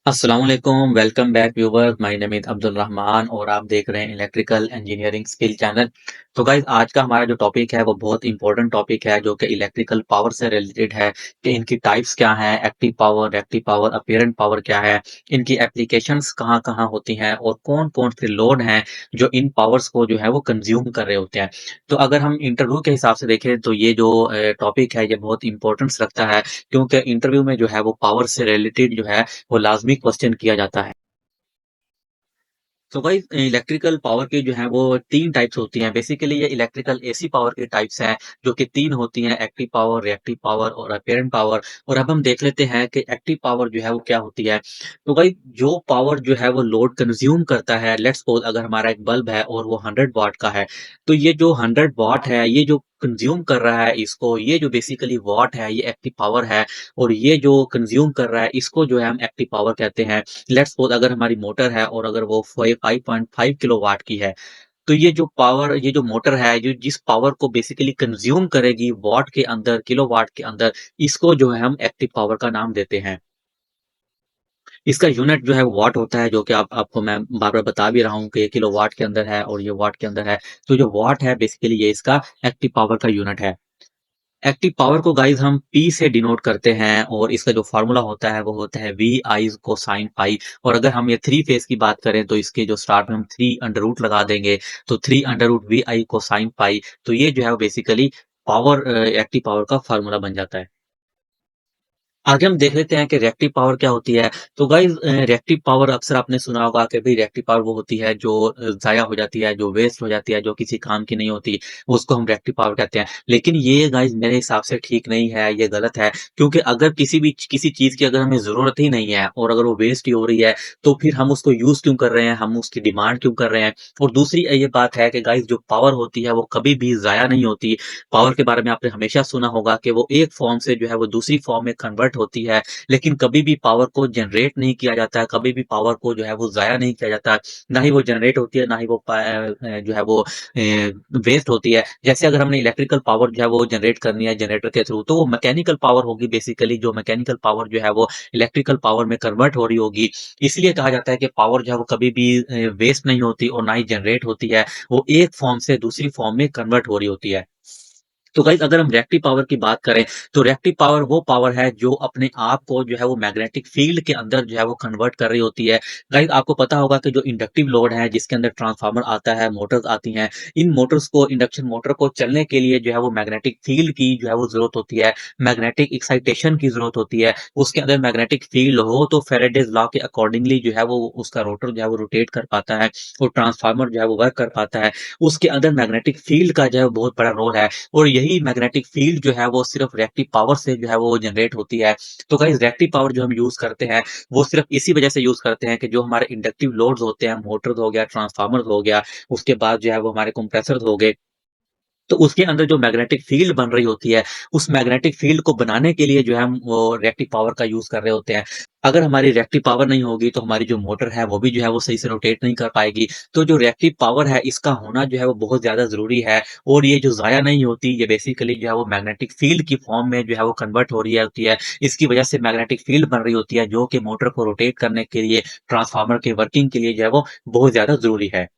अस्सलाम वालेकुम, welcome back viewers, my name is Abdul Rahman और आप देख रहे हैं इलेक्ट्रिकल इंजीनियरिंग स्किल चैनल। तो गाइस आज का हमारा जो टॉपिक है वो बहुत इंपॉर्टेंट टॉपिक है जो कि इलेक्ट्रिकल पावर से रिलेटेड है कि इनकी टाइप्स क्या हैं, active power, reactive power, apparent power क्या है, इनकी एप्लीकेशंस कहाँ-कहाँ होती हैं और कौन-कौन से लोड हैं जो इन पावर्स को जो है वो कंज्यूम कर रहे होते हैं। तो अगर हम इंटरव्यू के हिसाब से देखें तो ये जो टॉपिक है ये बहुत इंपॉर्टेंस रखता है क्योंकि इंटरव्यू में जो है वो पावर से रिलेटेड जो है वो लाज़मी क्वेश्चन किया जाता है। तो गाइस इलेक्ट्रिकल पावर की जो है वो 3 टाइप्स होती हैं। बेसिकली ये इलेक्ट्रिकल एसी पावर की टाइप्स हैं, जो कि 3 होती हैं, एक्टिव पावर, रिएक्टिव पावर और अपीरेंट पावर। और अब हम देख लेते हैं कि एक्टिव पावर जो है वो क्या होती है। तो गाइस जो पावर जो है वो लोड कंज़्यूम करता है, लेट्स सपोज़ अगर हमारा एक बल्ब है और वो 100 वाट का है, तो ये जो 100 वाट है, ये जो कंज़्यूम कर रहा है इसको, ये जो बेसिकली वाट है, ये एक्टिव पावर है और ये जो कंज़्यूम कर रहा है, इसको जो है हम एक्टिव पावर कहते हैं। लेट्स सपोज़ अगर हमारी मोटर है और अगर वो 5.5 किलोवाट की है, तो ये जो मोटर है, जो जिस पावर को बेसिकली कंज़्यूम करेगी वॉट के अंदर, किलोवाट के अंदर, इसको जो है हम एक्टिव पावर का नाम देते हैं। इसका यूनिट जो है वॉट होता है, जो कि आपको मैं बार-बार बता भी रहा हूँ कि ये किलोवाट के अंदर है और ये वॉट के अंदर है। तो जो वॉट है बेसिकली ये इसका एक्टिव पावर का यूनिट है। एक्टिव पावर को गाइस हम पी से डिनोट करते हैं और इसका जो फार्मूला होता है वो होता है वी आई कोसाइन पाई। और अगर हम ये थ्री फेज की बात करें तो इसके जो स्टार्ट में हम थ्री अंडर रूट लगा देंगे, तो three under root V I cosine pi. तो ये जो है वो बेसिकली पावर एक्टिव पावर का फार्मूला बन जाता है। आगे हम देख लेते हैं कि रिएक्टिव पावर क्या होती है। तो गाइस रिएक्टिव पावर अक्सर आपने सुना होगा कि भई रिएक्टिव पावर वो होती है जो ज़ाया हो जाती है, जो वेस्ट हो जाती है, जो किसी काम की नहीं होती, उसको हम रिएक्टिव पावर कहते हैं। लेकिन ये गाइस मेरे हिसाब से ठीक नहीं है, ये गलत है, क्योंकि अगर किसी चीज़ की अगर हमें ज़रूरत ही नहीं है और अगर वो वेस्ट ही हो रही है, तो फिर हम उसको यूज़ क्यों कर रहे हैं, हम उसकी डिमांड क्यों कर रहे हैं? और दूसरी ये बात है कि गाइस जो पावर होती है वो कभी भी ज़ाया नहीं होती। पावर के बारे में आपने हमेशा सुना होगा कि वो एक फॉर्म से जो है वो दूसरी फॉर्म में कन्वर्ट होती है, लेकिन कभी भी पावर को जनरेट नहीं किया जाता है, कभी भी पावर को जो है वो ज़ाया नहीं किया जाता है। ना ही वो जनरेट होती है, ना ही वो जो है वो वेस्ट होती है। जैसे अगर हमने इलेक्ट्रिकल पावर जो है वो जनरेट करनी है जनरेटर के थ्रू, तो वो मैकेनिकल पावर होगी बेसिकली, जो मैकेनिकल पावर जो है वो इलेक्ट्रिकल पावर में कन्वर्ट हो रही होगी। इसलिए कहा जाता है कि पावर जो है वो कभी भी वेस्ट नहीं होती और ना ही जनरेट होती है, वो एक फॉर्म से दूसरी फॉर्म में कन्वर्ट हो रही होती है। तो गाइस अगर हम रिएक्टिव पावर की बात करें, तो रिएक्टिव पावर वो पावर है जो अपने आप को जो है वो मैग्नेटिक फील्ड के अंदर जो है वो कन्वर्ट कर रही होती है। गाइस आपको पता होगा कि जो इंडक्टिव लोड है जिसके अंदर ट्रांसफार्मर आता है, मोटर्स आती हैं, इन मोटर्स को इंडक्शन मोटर को चलने के लिए जो है वो मैग्नेटिक फील्ड की जो है वो ज़रूरत होती है, मैग्नेटिक एक्साइटेशन की ज़रूरत होती है। उसके अंदर मैग्नेटिक फील्ड हो तो फैराडेज़ लॉ के अकॉर्डिंगली जो है वो उसका रोटर जो है वो रोटेट कर पाता है और ट्रांसफार्मर जो है वो वर्क कर पाता है। उसके अंदर मैग्नेटिक फील्ड का जो है बहुत बड़ा रोल है। और यही मैग्नेटिक फील्ड जो है वो सिर्फ रिएक्टिव पावर से जो है वो जनरेट होती है। तो गाइस रिएक्टिव पावर जो हम यूज़ करते हैं, वो सिर्फ इसी वजह से यूज़ करते हैं कि जो हमारे इंडक्टिव लोड्स होते हैं, मोटर्स हो गया, ट्रांसफार्मर्स हो गया, उसके बाद जो है वो हमारे कंप्रेसर्स हो गए, तो उसके अंदर जो मैग्नेटिक फील्ड बन रही होती है, उस मैग्नेटिक फील्ड को बनाने के लिए जो है हम वो रिएक्टिव पावर का यूज़ कर रहे होते हैं। अगर हमारी रिएक्टिव पावर नहीं होगी तो हमारी जो मोटर है वो भी जो है वो सही से रोटेट नहीं कर पाएगी। तो जो रिएक्टिव पावर है इसका होना जो है वो बहुत ज़्यादा ज़रूरी है और ये जो ज़ाया नहीं होती, ये बेसिकली जो है वो मैग्नेटिक फील्ड की फॉर्म में जो है वो कन्वर्ट हो रही है होती है। इसकी वजह से मैग्नेटिक फील्ड बन रही होती है जो कि मोटर को रोटेट करने के लिए, ट्रांसफार्मर की वर्किंग के लिए जो है वो बहुत ज़्यादा ज़रूरी है।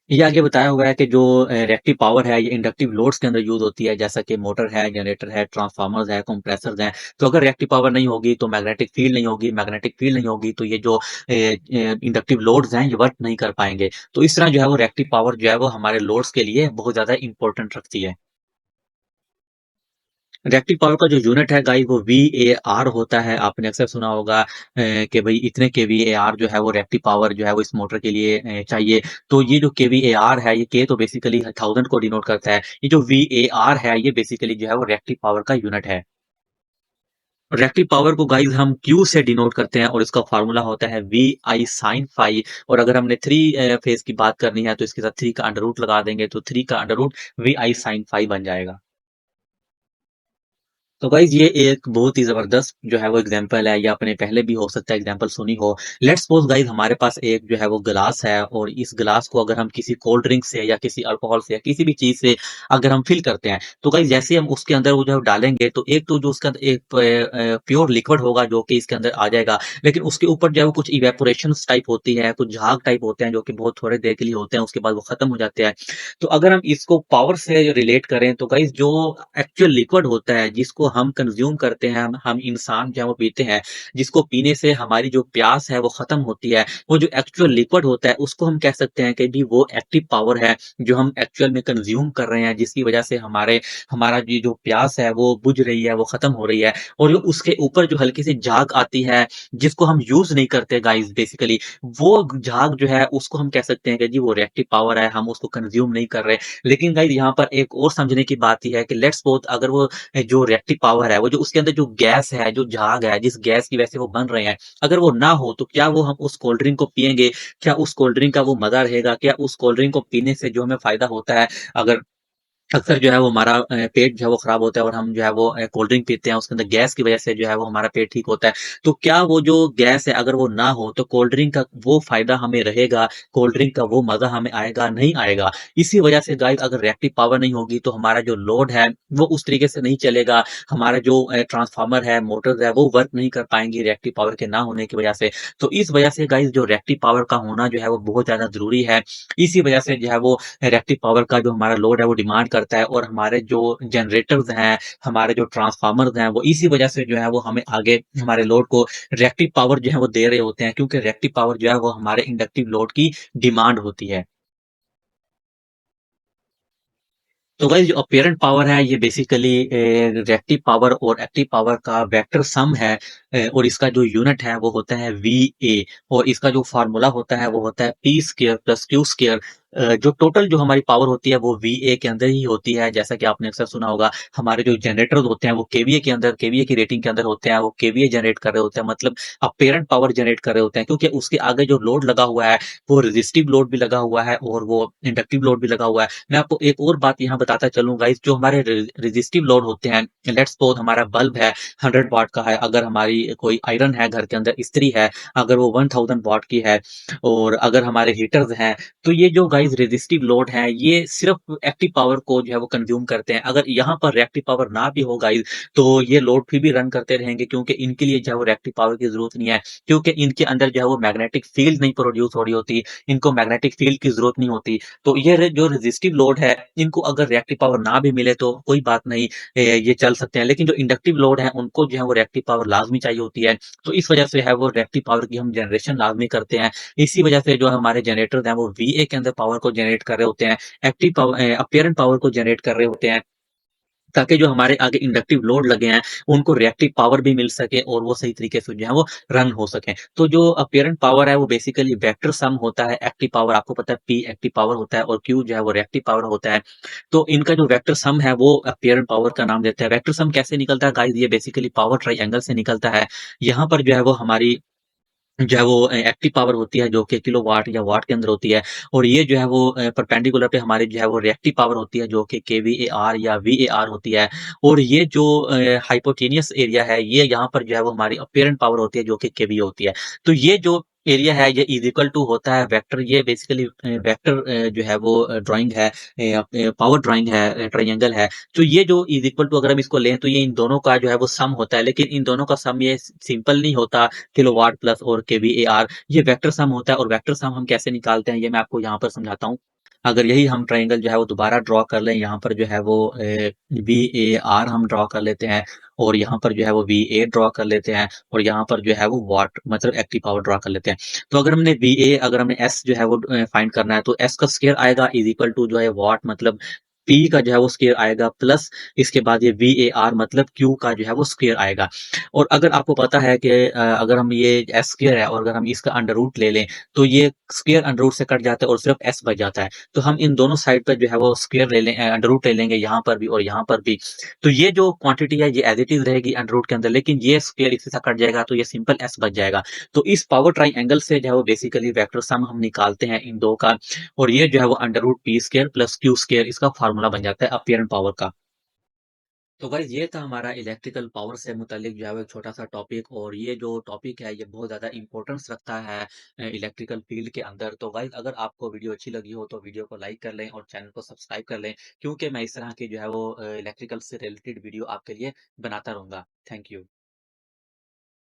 ये आगे बताया हुआ है कि जो रिएक्टिव पावर है ये इंडक्टिव लोड्स के अंदर यूज़ होती है, जैसा कि मोटर है, जनरेटर है, ट्रांसफार्मर्स है, कंप्रेसर्स हैं। तो अगर रिएक्टिव पावर नहीं होगी तो मैग्नेटिक फील्ड नहीं होगी, मैग्नेटिक फील्ड नहीं होगी तो ये जो इंडक्टिव लोड्स हैं ये वर्क नहीं कर पाएँगे। तो इस तरह जो है वो रिएक्टिव पावर जो है वो हमारे लोड्स के लिए बहुत ज़्यादा इम्पोर्टेंट रखती है। रिएक्टिव पावर का जो यूनिट है गाइस वो वीएआर होता है। आपने अक्सर सुना होगा कि भई इतने केवीएआर जो है वो रिएक्टिव पावर जो है वो इस मोटर के लिए चाहिए। तो ये जो केवीएआर है, ये के तो बेसिकली 1000 को डिनोट करता है। ये जो वीएआर है ये बेसिकली जो है वो रिएक्टिव पावर का यूनिट है। रिएक्टिव पावर को गाइस हम क्यू से डिनोट करते हैं और इसका फार्मूला होता है वी आई साइन फाई। और अगर हमने थ्री फेज की बात करनी है तो इसके साथ थ्री का अंडर रूट लगा देंगे, तो थ्री का under root V I sine phi बन जाएगा। तो गाइज़ ये एक बहुत ही ज़बरदस्त जो है वो एग्ज़ाम्पल है, या आपने पहले भी हो सकता है एग्ज़ाम्पल सुनी हो। लेट्स सपोज़ गाइज़ हमारे पास एक जो है वो ग्लास है, और इस ग्लास को अगर हम किसी कोल्ड ड्रिंक से या किसी अल्कोहल से या किसी भी चीज़ से अगर हम फ़िल करते हैं, तो गाइज़ जैसे ही हम उसके अंदर वो जो है डालेंगे, तो एक तो जो उसका एक प्योर लिक्विड होगा जो कि इसके अंदर आ जाएगा, लेकिन उसके ऊपर जो है वो कुछ इवेपोरेशंस टाइप होती है, कुछ झाग टाइप होते हैं जो कि बहुत थोड़ी देर के लिए होते हैं, उसके बाद वो ख़त्म हो जाते हैं। तो अगर हम इसको पावर से रिलेट करें, तो गाइस जो एक्चुअल लिक्विड होता है जिसको हम कंज्यूम करते हैं, हम इंसान जो है वो पीते हैं, जिसको पीने से हमारी जो प्यास है वो खत्म होती है, वो जो एक्चुअल लिक्विड होता है उसको हम कह सकते हैं कि भी वो एक्टिव पावर है, जो हम एक्चुअल में कंज्यूम कर रहे हैं, जिसकी वजह से हमारा ये जो प्यास है वो बुझ रही है, वो खत्म हो रही है। और जो उसके ऊपर जो हल्की सी झाग आती है, जिसको हम यूज नहीं करते गाइस बेसिकली, वो झाग जो है उसको हम कह सकते हैं कि जी वो रिएक्टिव पावर है, हम उसको कंज़्यूम नहीं कर रहे। लेकिन गाइस यहाँ पर एक और समझने की बात ये है कि लेट्स सपोज़ अगर वो जो रिएक्टिव पावर है, वो जो उसके अंदर जो गैस है, जो झाग है, जिस गैस की वजह से वो बन रहे हैं, अगर वो ना हो तो क्या वो हम उस कोल्ड ड्रिंक को पिएँगे? क्या उस कोल्ड ड्रिंक का वो मज़ा रहेगा? क्या उस कोल्ड ड्रिंक को पीने से जो हमें फ़ायदा होता है? अगर अक्सर जो है वो हमारा पेट जो है वो खराब होता है, और हम जो है वो कोल्ड ड्रिंक पीते हैं, उसके अंदर गैस की वजह से जो है वो हमारा पेट ठीक होता है। तो क्या वो जो गैस है अगर वो ना हो, तो कोल्ड ड्रिंक का वो फ़ायदा हमें रहेगा, कोल्ड ड्रिंक का वो मज़ा हमें आएगा? नहीं आएगा। इसी वजह से गाइस अगर रिएक्टिव पावर नहीं होगी, तो हमारा जो लोड है वो उस तरीके से नहीं चलेगा। हमारा जो ट्रांसफार्मर है, मोटर्स है, वो वर्क नहीं कर पाएँगी रिएक्टिव पावर के ना होने की वजह से। तो इस वजह से गाइस जो रिएक्टिव पावर का होना जो है वो बहुत ज़्यादा ज़रूरी है। इसी वजह से जो है वो रिएक्टिव पावर का जो हमारा लोड है वो डिमांड करता है, और हमारे जो जनरेटर्स हैं, हमारे जो ट्रांसफार्मर्स हैं, वो इसी वजह से जो है वो हमें आगे हमारे लोड को रिएक्टिव पावर जो है वो दे रहे होते हैं, क्योंकि रिएक्टिव पावर जो है वो हमारे इंडक्टिव लोड की डिमांड होती है। तो गाइस जो अपीरेंट पावर है, ये बेसिकली रिएक्टिव पावर और एक्टिव पावर का वेक्टर सम है, और इसका जो यूनिट है वो होता है वीए, और इसका जो फार्मूला होता है वो होता है P square plus Q square. जो टोटल जो हमारी पावर होती है वो वीए के अंदर ही होती है, जैसा कि आपने अक्सर सुना होगा। हमारे जो जनरेटर होते हैं वो केवीए के अंदर, केवीए की रेटिंग के अंदर होते हैं, वो केवीए जनरेट कर रहे होते हैं, मतलब अपीरेंट पावर जनरेट कर रहे होते हैं, क्योंकि उसके आगे जो लोड लगा हुआ है वो रेजिस्टिव लोड भी लगा हुआ है और वो इंडक्टिव लोड भी लगा हुआ है। मैं आपको एक और बात यहाँ बताता चलूँ गाइस, जो हमारे रेजिस्टिव लोड होते हैं, लेट्स सपोज हमारा बल्ब है 100 वाट का है, अगर हमारी कोई आयरन है घर के अंदर, इस्त्री है, अगर वो 1000 वाट की है, और अगर हमारे हीटर्स हैं, तो ये जो गाइस रेजिस्टिव लोड है ये सिर्फ एक्टिव पावर को जो है वो कंज्यूम करते हैं। अगर यहाँ पर रिएक्टिव पावर ना भी हो गाइस, तो ये लोड फिर भी रन करते रहेंगे, क्योंकि इनके लिए जो है वो रिएक्टिव पावर की जरूरत नहीं है, क्योंकि इनके अंदर जो है वो मैग्नेटिक फील्ड नहीं प्रोड्यूस हो रही होती, इनको मैग्नेटिक फील्ड की जरूरत नहीं होती। तो ये जो रेजिस्टिव लोड है, इनको अगर रिएक्टिव पावर ना भी मिले तो कोई बात नहीं, ये चल सकते हैं। लेकिन जो इंडक्टिव लोड है उनको जो है वो रिएक्टिव पावर लाजमी चाहिए होती है। तो इस वजह से है वो रिएक्टिव पावर की हम जनरेशन लाजमी करते हैं। इसी वजह से जो हमारे जनरेटर हैं वो वीए के अंदर पावर को जनरेट कर रहे होते हैं, एक्टिव पावर अपीरेंट पावर को जनरेट कर रहे होते हैं, ताकि जो हमारे आगे इंडक्टिव लोड लगे हैं, उनको रिएक्टिव पावर भी मिल सके और वो सही तरीके से जो है वो रन हो सकें। तो जो अपीरेंट पावर है वो बेसिकली वेक्टर सम होता है, एक्टिव पावर आपको पता है पी एक्टिव पावर होता है और क्यू जो है वो रिएक्टिव पावर होता है। तो इनका जो वेक्टर सम है वो अपीरेंट पावर का नाम देता है। वेक्टर सम कैसे निकलता है गाइस, ये बेसिकली पावर ट्रायंगल से निकलता है। यहाँ पर जो है वो हमारी जो है वो एक्टिव पावर होती है जो कि किलोवाट या वाट के अंदर होती है, और ये जो है वो परपेंडिकुलर पे हमारी जो है वो रिएक्टिव पावर होती है जो कि केवीएआर या वीएआर होती है। और ये जो हाइपोटेनियस एरिया है, ये यहाँ पर जो है वो हमारी अपीरेंट पावर होती है जो कि केवीए होती है। तो ये जो एरिया है ये इज इक्वल टू होता है वेक्टर, ये बेसिकली वेक्टर जो है वो ड्राइंग है, पावर ड्राइंग है, ट्रायंगल है। तो ये जो इज इक्वल टू अगर हम इसको लें, तो ये इन दोनों का जो है वो सम होता है, लेकिन इन दोनों का सम ये सिंपल नहीं होता, किलोवाट प्लस और केवीएआर, ये वेक्टर सम होता है। और वेक्टर सम हम कैसे निकालते हैं ये मैं आपको यहाँ पर समझाता हूँ। अगर यही हम ट्रायंगल जो है वो दोबारा ड्रॉ कर लें, यहाँ पर जो है वो वीएआर हम ड्रॉ कर लेते हैं, और यहाँ पर जो है वो वीए ड्रॉ कर लेते हैं, और यहाँ पर जो है वो वाट मतलब एक्टिव पावर ड्रॉ कर लेते हैं। तो अगर हमने एस जो है वो फाइंड करना है, तो एस का स्क्वायर आएगा इज इक्वल टू जो है वाट मतलब पी का जो है वो स्क्वायर आएगा, प्लस इसके बाद ये वीएआर मतलब क्यू का जो है वो स्क्वायर आएगा। और अगर आपको पता है कि अगर हम ये एस स्क्वायर है और अगर हम इसका अंडर रूट ले लें, तो ये स्क्वायर अंडर रूट से कट जाता है और सिर्फ एस बच जाता है। तो हम इन दोनों साइड पर जो है वो स्क्वायर ले लें, अंडर रूट ले लेंगे यहाँ पर भी और यहाँ पर भी। तो ये जो क्वांटिटी है ये एज इट इज रहेगी अंडर रूट के अंदर, लेकिन ये स्क्वायर इसके साथ कट जाएगा तो ये सिंपल एस बच जाएगा। तो इस पावर ट्राइंगल से जो है वो बेसिकली वेक्टर सम हम निकालते हैं इन दो का, और ये जो है वो under root P square plus Q square इसका फार्मूला बन जाता है अपीरेंट पावर का। तो गाइज़ ये था हमारा इलेक्ट्रिकल पावर से मुतालिक जो है वो एक छोटा-सा टॉपिक और ये जो टॉपिक है ये बहुत ज़्यादा इम्पोर्टेंस रखता है इलेक्ट्रिकल फ़ील्ड के अंदर। तो गाइज़ अगर आपको वीडियो अच्छी लगी हो तो वीडियो को लाइक कर लें और चैनल को सब्सक्राइब कर लें क्योंकि मैं इस तरह की जो है वो इलेक्ट्रिकल से रिलेटेड वीडियो आपके लिए बनाता रहूँगा। Thank you.